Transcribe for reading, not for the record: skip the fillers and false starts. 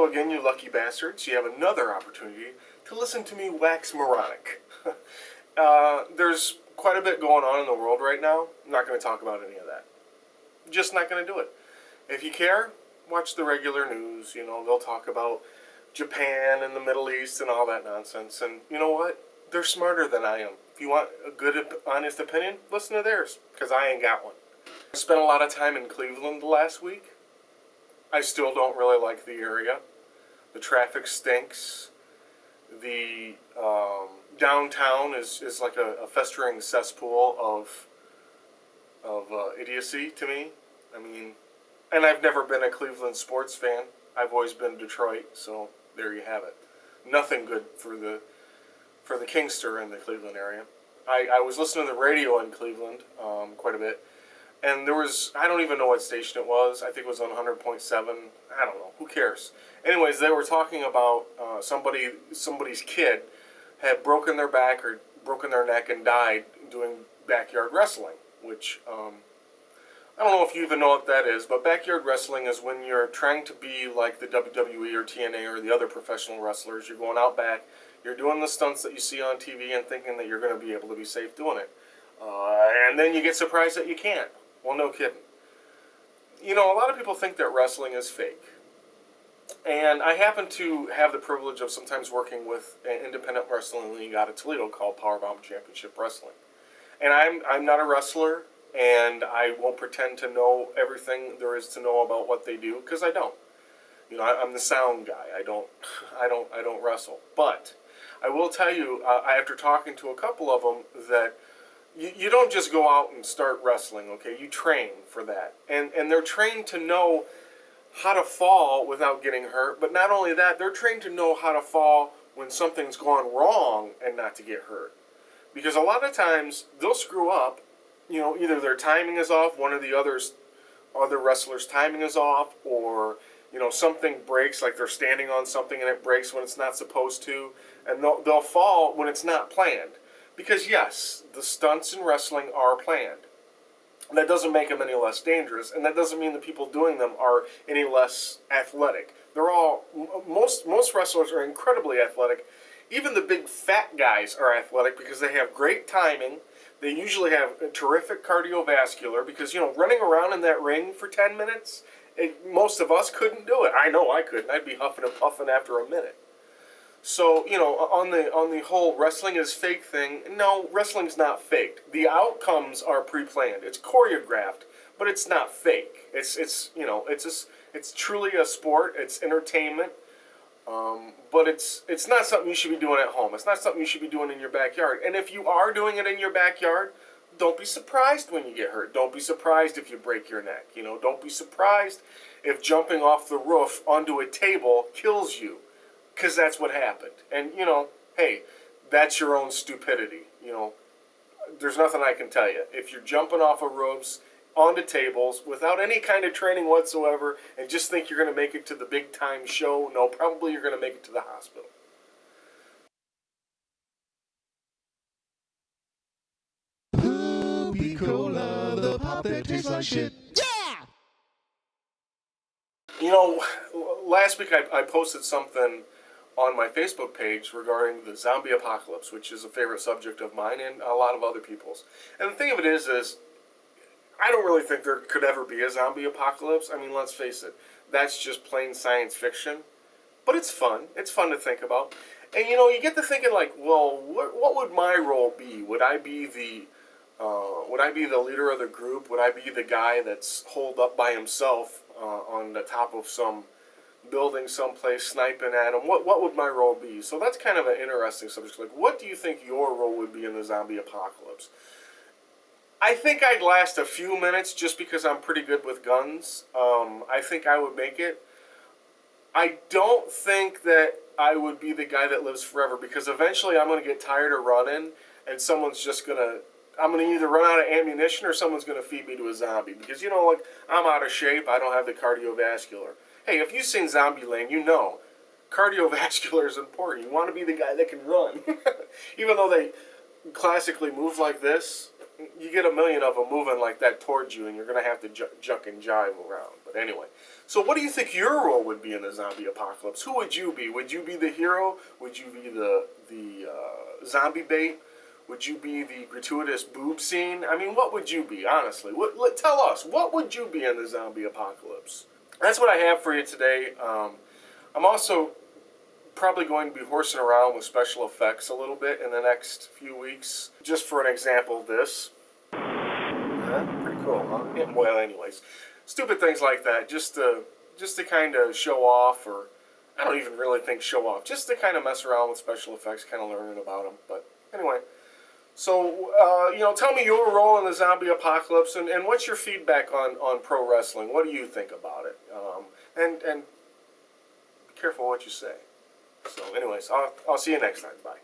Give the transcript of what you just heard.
hello again, you lucky bastards. You have another opportunity to listen to me wax moronic. There's quite a bit going on in the world right now. I'm not going to talk about any of that. Just not going to do it. If you care, watch the regular news. You know, they'll talk about Japan and the Middle East and all that nonsense. And you know what? They're smarter than I am. If you want a good, honest opinion, listen to theirs, because I ain't got one. I spent a lot of time in Cleveland last week. I still don't really like the area. The traffic stinks. The downtown is like a festering cesspool of idiocy to me. I mean, and I've never been a Cleveland sports fan. I've always been Detroit, so there you have it. Nothing good for the Kingster in the Cleveland area. I was listening to the radio in Cleveland quite a bit. And there was, I don't even know what station it was. I think it was on 100.7. I don't know. Who cares? Anyways, they were talking about somebody's kid had broken their back or broken their neck and died doing backyard wrestling, which, I don't know if you even know what that is, but backyard wrestling is when you're trying to be like the WWE or TNA or the other professional wrestlers. You're going out back, you're doing the stunts that you see on TV and thinking that you're going to be able to be safe doing it. And then you get surprised that you can't. Well, no kidding. You know, a lot of people think that wrestling is fake. And I happen to have the privilege of sometimes working with an independent wrestling league out of Toledo called Powerbomb Championship Wrestling. And I'm not a wrestler, and I won't pretend to know everything there is to know about what they do, because I don't. You know, I'm the sound guy. I don't wrestle. But I will tell you, after talking to a couple of them, that you don't just go out and start wrestling, okay? You train for that. And they're trained to know how to fall without getting hurt. But not only that, they're trained to know how to fall when something's gone wrong and not to get hurt. Because a lot of times, they'll screw up. You know, either their timing is off, one of the other wrestlers' timing is off, or, you know, something breaks, like they're standing on something and it breaks when it's not supposed to. And they'll fall when it's not planned. Because yes, the stunts in wrestling are planned. That doesn't make them any less dangerous, and that doesn't mean the people doing them are any less athletic. Most wrestlers are incredibly athletic. Even the big fat guys are athletic because they have great timing. They usually have a terrific cardiovascular because, you know, running around in that ring for 10 minutes, most of us couldn't do it. I know I couldn't. I'd be huffing and puffing after a minute. So, you know, on the whole wrestling is fake thing, no, wrestling's not faked. The outcomes are pre-planned. It's choreographed, but it's not fake. It's you know, it's truly a sport. It's entertainment, but it's not something you should be doing at home. It's not something you should be doing in your backyard. And if you are doing it in your backyard, don't be surprised when you get hurt. Don't be surprised if you break your neck. You know, don't be surprised if jumping off the roof onto a table kills you. Because that's what happened. And, you know, hey, that's your own stupidity. You know, there's nothing I can tell you. If you're jumping off of roofs, onto tables, without any kind of training whatsoever, and just think you're going to make it to the big time show, no, probably you're going to make it to the hospital. Poopy Cola, the pop that tastes like shit. Yeah! You know, last week I posted something on my Facebook page regarding the zombie apocalypse, which is a favorite subject of mine and a lot of other people's. And the thing of it is I don't really think there could ever be a zombie apocalypse. I mean, let's face it, that's just plain science fiction. But it's fun. It's fun to think about. And, you know, you get to thinking, like, well, what would my role be? Would I be the leader of the group? Would I be the guy that's holed up by himself on the top of some building someplace, sniping at him? What would my role be? So that's kind of an interesting subject. Like, what do you think your role would be in the zombie apocalypse? I think I'd last a few minutes just because I'm pretty good with guns. I think I would make it. I don't think that I would be the guy that lives forever because eventually I'm going to get tired of running and I'm going to either run out of ammunition or someone's going to feed me to a zombie. Because, you know, like, I'm out of shape. I don't have the cardiovascular. Hey, if you've seen Zombieland, you know cardiovascular is important. You want to be the guy that can run. Even though they classically move like this, you get a million of them moving like that towards you, and you're going to have to juck and jive around. But anyway, So what do you think your role would be in the zombie apocalypse? Who would you be? Would you be the hero? Would you be the zombie bait? Would you be the gratuitous boob scene? I mean, what would you be, honestly? Tell us, what would you be in the zombie apocalypse? That's what I have for you today. I'm also probably going to be horsing around with special effects a little bit in the next few weeks, just for an example of this. Pretty cool, huh? Yeah, well, anyways, stupid things like that, just to kind of show off, or I don't even really think show off, just to kind of mess around with special effects, kind of learning about them. But anyway, so tell me your role in the zombie apocalypse, and what's your feedback on pro wrestling? What do you think about it? And be careful what you say. So, anyways, I'll see you next time. Bye.